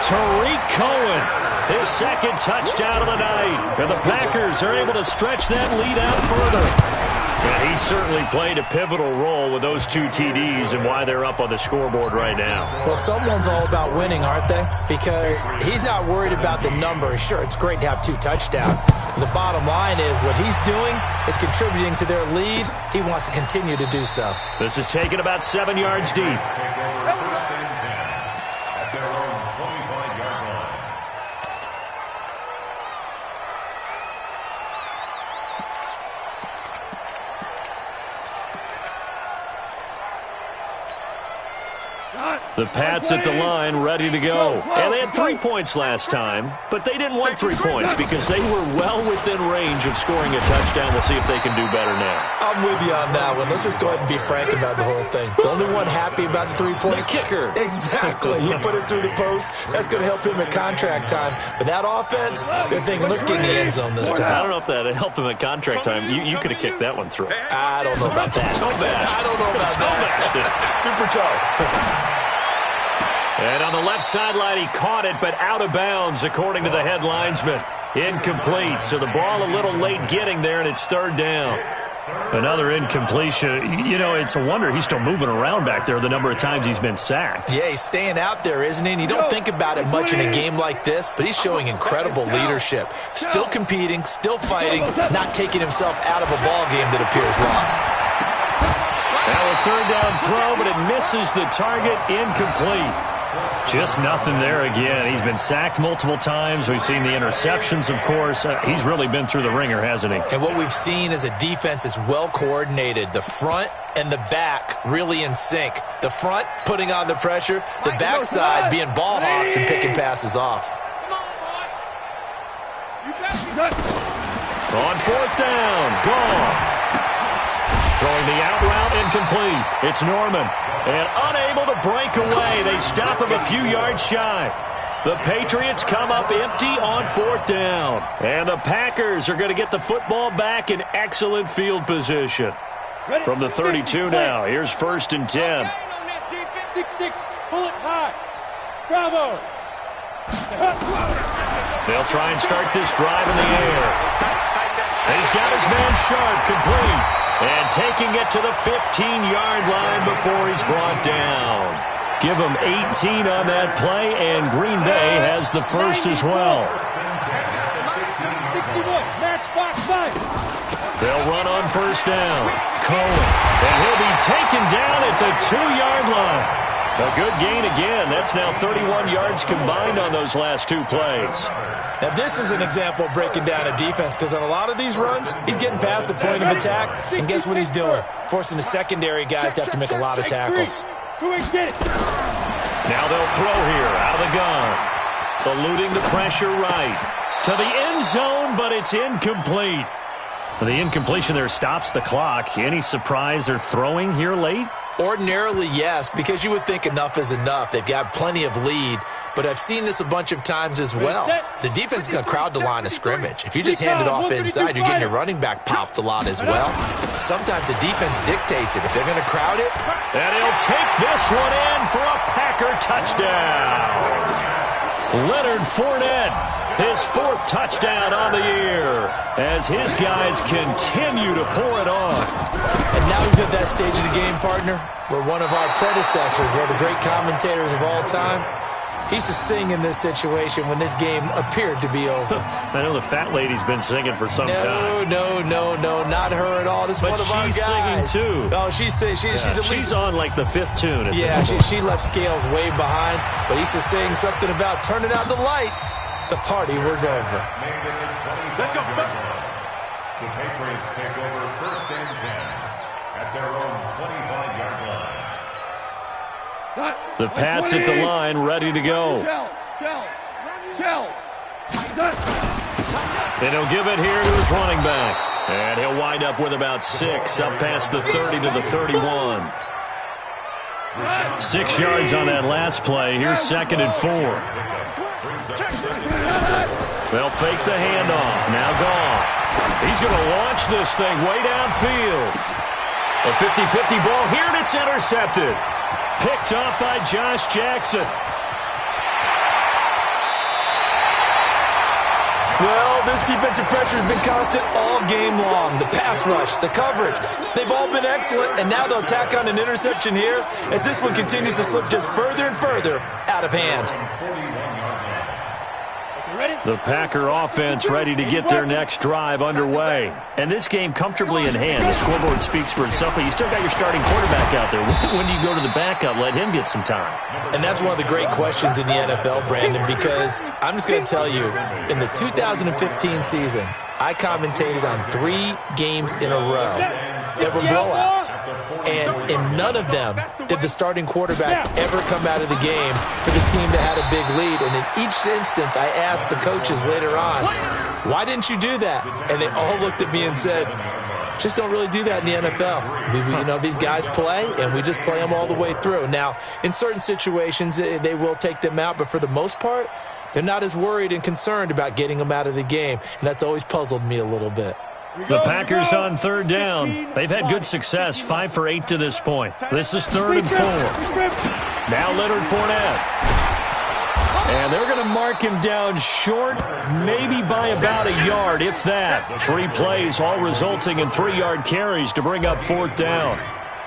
Tariq Cohen, his second touchdown of the night. And the Packers are able to stretch that lead out further. And he certainly played a pivotal role with those 2 TDs and why they're up on the scoreboard right now. Well, someone's all about winning, aren't they? Because he's not worried about the number. Sure, it's great to have 2 touchdowns. But the bottom line is what he's doing is contributing to their lead. He wants to continue to do so. This is taken about 7 yards deep. The Pats at the line, ready to go. And they had 3 points last time, but they didn't want 3 points because they were well within range of scoring a touchdown. We'll see if they can do better now. I'm with you on that one. Let's just go ahead and be frank about the whole thing. The only one happy about the 3-point? The kicker. Exactly. He put it through the post. That's going to help him at contract time. But that offense, they're thinking, let's get in the end zone this time. I don't know if that helped him at contract time. You could have kicked that one through. I don't know about that. I don't know about that. Super toe. And on the left sideline, he caught it, but out of bounds, according to the head linesman. Incomplete, so the ball a little late getting there, and it's third down. Another incompletion. You know, it's a wonder he's still moving around back there the number of times he's been sacked. Yeah, he's staying out there, isn't he? And you don't think about it much in a game like this, but he's showing incredible leadership. Still competing, still fighting, not taking himself out of a ball game that appears lost. Now a third down throw, but it misses the target. Incomplete. Just nothing there again. He's been sacked multiple times. We've seen the interceptions, of course. He's really been through the ringer, hasn't he? And what we've seen is a defense is well coordinated. The front and the back really in sync. The front putting on the pressure. The backside being ball hawks and picking passes off. On fourth down, Goff. Throwing the out route, incomplete. It's Norman. And unable to break away. They stop him a few yards shy. The Patriots come up empty on fourth down. And the Packers are going to get the football back in excellent field position. From the 32 now, here's first and 10. 6-6, pull it high. Bravo. They'll try and start this drive in the air. He's got his man Sharp complete. And taking it to the 15-yard line before he's brought down. Give him 18 on that play, and Green Bay has the first as well. 61, match box 5. They'll run on first down. Cohen. And he'll be taken down at the 2-yard line. A good gain again. That's now 31 yards combined on those last two plays. Now, this is an example of breaking down a defense because on a lot of these runs, he's getting past the point of attack, and guess what he's doing? Forcing the secondary guys to have to make a lot of tackles. Now they'll throw here out of the gun. Eluding the pressure right. To the end zone, but it's incomplete. The incompletion there stops the clock. Any surprise they're throwing here late? Ordinarily, yes, because you would think enough is enough. They've got plenty of lead, but I've seen this a bunch of times as well. The defense is going to crowd the line of scrimmage. If you just hand it off inside, you're getting your running back popped a lot as well. Sometimes the defense dictates it. If they're going to crowd it. And he'll take this one in for a Packer touchdown. Leonard Fournette, his fourth touchdown on the year, as his guys continue to pour it on. And now he's at that stage of the game, partner, where one of our predecessors, one of the great commentators of all time, he used to sing in this situation when this game appeared to be over. I know the fat lady's been singing for some time. No, not her at all. This is one of our guys. But she's singing, too. Oh, she's at least... She's on, like, the fifth tune. Yeah, she left Scales way behind, but he used to sing something about turning out the lights. The party was over. Let's go. The Patriots take over 1st and 10 at their own 25-yard line. The Pats at the line, ready to go. And he'll give it here to his running back. And he'll wind up with about 6, up past the 30 to the 31. 6 yards on that last play. Here's 2nd and 4. They'll fake the handoff. Now Goff. He's going to launch this thing way downfield. A 50-50 ball here, and it's intercepted. Picked up by Josh Jackson. Well, this defensive pressure has been constant all game long. The pass rush, the coverage, they've all been excellent, and now they'll tack on an interception here as this one continues to slip just further and further out of hand. The Packer offense ready to get their next drive underway. And this game comfortably in hand. The scoreboard speaks for itself, but you still got your starting quarterback out there. When do you go to the backup? Let him get some time. And that's one of the great questions in the NFL, Brandon, because I'm just going to tell you, in the 2015 season, I commentated on 3 games in a row that were blowouts. And in none of them did the starting quarterback ever come out of the game for the team that had a big lead. And in each instance, I asked the coaches later on, why didn't you do that? And they all looked at me and said, just don't really do that in the NFL. These guys play, and we just play them all the way through. Now, in certain situations, they will take them out, but for the most part, they're not as worried and concerned about getting them out of the game, and that's always puzzled me a little bit. The Packers on 3rd down. They've had good success, 5 for 8 to this point. This is 3rd and 4. Now Leonard Fournette. And they're going to mark him down short, maybe by about a yard, if that. 3 plays, all resulting in 3-yard carries to bring up 4th down.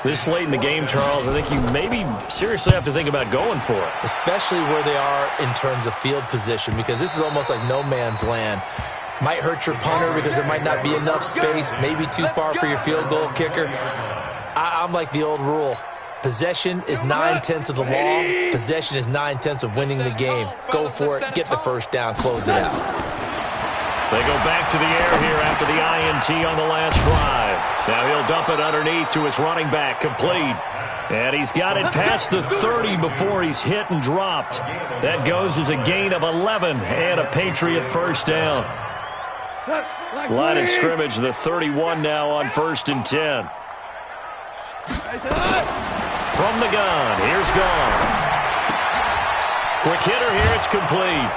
This late in the game, Charles, I think you maybe seriously have to think about going for it. Especially where they are in terms of field position, because this is almost like no man's land. Might hurt your punter because there might not be enough space, maybe too far for your field goal kicker. I'm like the old rule. Possession is 9/10 of the law. Possession is 9/10 of winning the game. Go for it. Get the first down. Close it out. They go back to the air here after the INT on the last drive. Now he'll dump it underneath to his running back. Complete. And he's got it past the 30 before he's hit and dropped. That goes as a gain of 11 and a Patriot first down. Line of scrimmage, the 31 now on 1st and 10. From the gun, here's Goff. Quick hitter here, it's complete.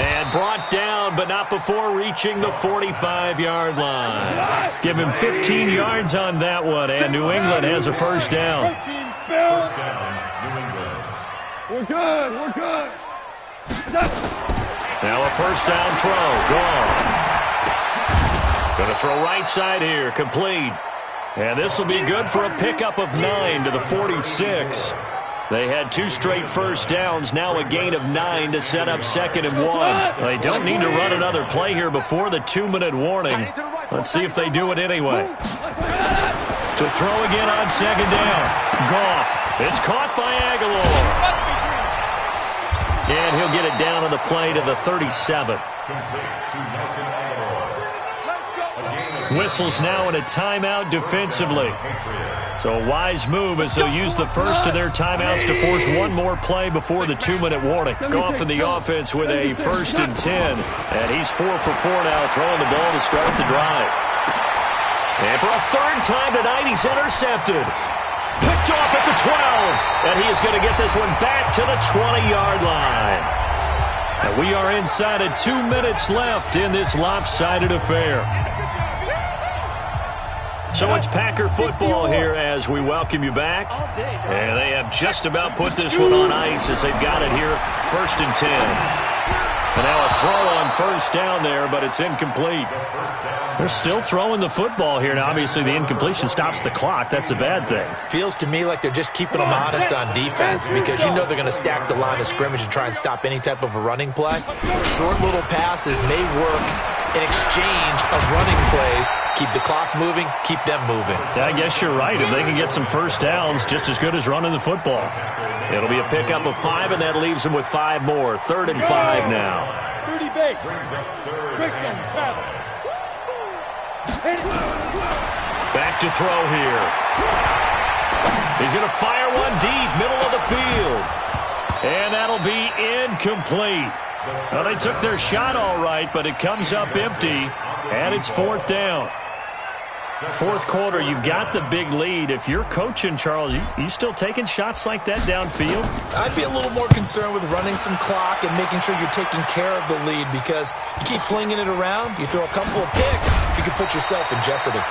And brought down, but not before reaching the 45-yard line. Give him 15 yards on that one, and New England has a first down. First down, New England. We're good. Now a first down throw, Goff. Going to throw right side here, complete. And this will be good for a pickup of 9 to the 46. They had 2 straight first downs, now a gain of 9 to set up 2nd and 1. They don't need to run another play here before the 2-minute warning. Let's see if they do it anyway. To throw again on 2nd down. Goff. It's caught by Aguilar. And he'll get it down on the play to the 37. Whistles now in a timeout defensively. So a wise move as they'll use the first of their timeouts to force one more play before the 2-minute warning. Goff in the offense with a 1st and 10. And he's 4 for 4 now, throwing the ball to start the drive. And for a 3rd time tonight, he's intercepted. Picked off at the 12. And he is going to get this one back to the 20-yard line. And we are inside of 2 minutes left in this lopsided affair. So it's Packer football here as we welcome you back. And they have just about put this one on ice as they've got it here, 1st and 10. And now a throw on 1st down there, but it's incomplete. They're still throwing the football here. Now, obviously, the incompletion stops the clock. That's a bad thing. Feels to me like they're just keeping them honest on defense because you know they're going to stack the line of scrimmage and try and stop any type of a running play. Short little passes may work in exchange of running plays. Keep the clock moving, keep them moving. I guess you're right. If they can get some 1st downs, just as good as running the football. It'll be a pickup of 5, and that leaves them with 5 more. 3rd and 5 now. 30 base. Christian, travel. Back to throw here. He's going to fire one deep, middle of the field. And that'll be incomplete. Well, they took their shot all right, but it comes up empty, and it's 4th down. 4th quarter, you've got the big lead. If you're coaching, Charles, you still taking shots like that downfield? I'd be a little more concerned with running some clock and making sure you're taking care of the lead because you keep flinging it around, you throw a couple of picks, you can put yourself in jeopardy.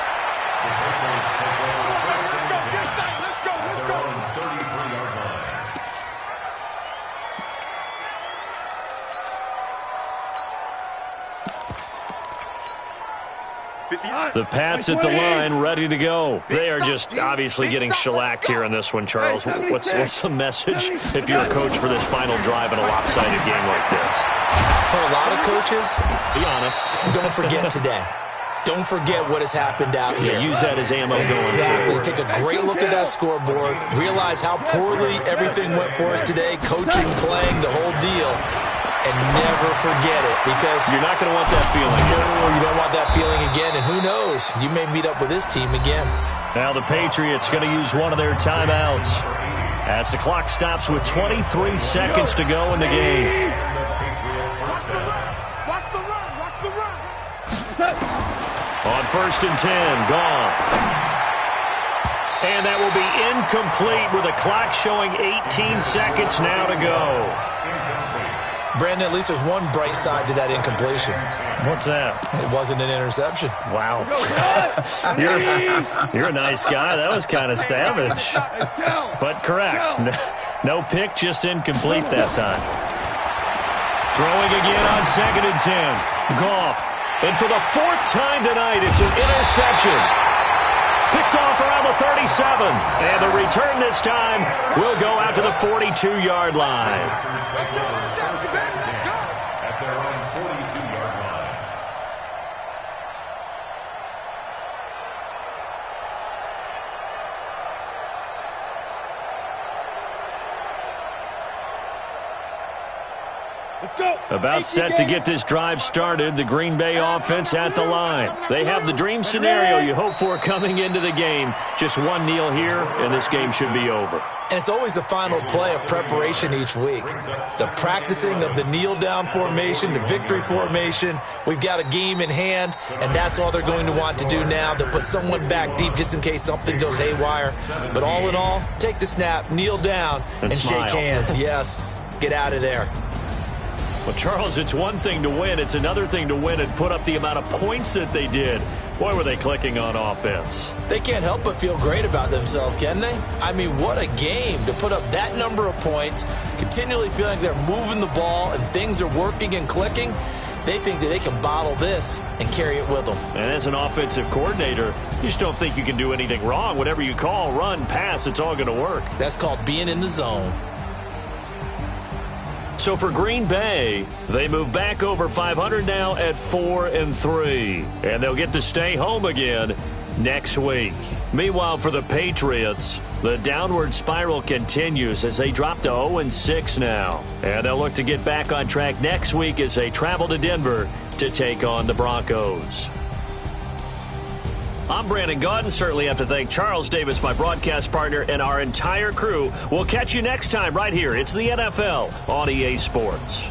The Pats at the line, ready to go. They are just obviously getting shellacked here in this one, Charles. What's the message if you're a coach for this final drive in a lopsided game like this? For a lot of coaches, be honest. Don't forget today. Don't forget what has happened out here. Yeah, use that as ammo going forward. Take a great look at that scoreboard. Realize how poorly everything went for us today. Coaching, playing, the whole deal. And never forget it because you're not going to want that feeling. No, you don't want that feeling again. And who knows? You may meet up with this team again. Now the Patriots going to use one of their timeouts as the clock stops with 23 seconds to go in the game. Watch the run. Watch the run. On 1st and 10, Goff. And that will be incomplete with a clock showing 18 seconds now to go. Brandon, at least there's one bright side to that incompletion. What's that? It wasn't an interception. Wow. You're a nice guy. That was kind of savage. But correct. No pick, just incomplete that time. Throwing again on 2nd and 10. Goff. And for the 4th time tonight, it's an interception. Picked off around the 37. And the return this time will go out to the 42-yard line. At their own 42-yard line. Let's go. About set to get this drive started, the Green Bay offense at the line. They have the dream scenario you hope for coming into the game. Just one kneel here, and this game should be over. And it's always the final play of preparation each week. The practicing of the kneel-down formation, the victory formation. We've got a game in hand, and that's all they're going to want to do now, to put someone back deep just in case something goes haywire. But all in all, take the snap, kneel down, and shake hands. Yes, get out of there. Well, Charles, it's one thing to win. It's another thing to win and put up the amount of points that they did. Boy, were they clicking on offense. They can't help but feel great about themselves, can they? I mean, what a game to put up that number of points, continually feeling like they're moving the ball and things are working and clicking. They think that they can bottle this and carry it with them. And as an offensive coordinator, you just don't think you can do anything wrong. Whatever you call, run, pass, it's all going to work. That's called being in the zone. So for Green Bay, they move back over 500 now at 4-3. And they'll get to stay home again next week. Meanwhile, for the Patriots, The downward spiral continues as they drop to 0-6 now. And they'll look to get back on track next week as they travel to Denver to take on the Broncos. I'm Brandon Gaudin. Certainly have to thank Charles Davis, my broadcast partner, and our entire crew. We'll catch you next time right here. It's the NFL on EA Sports.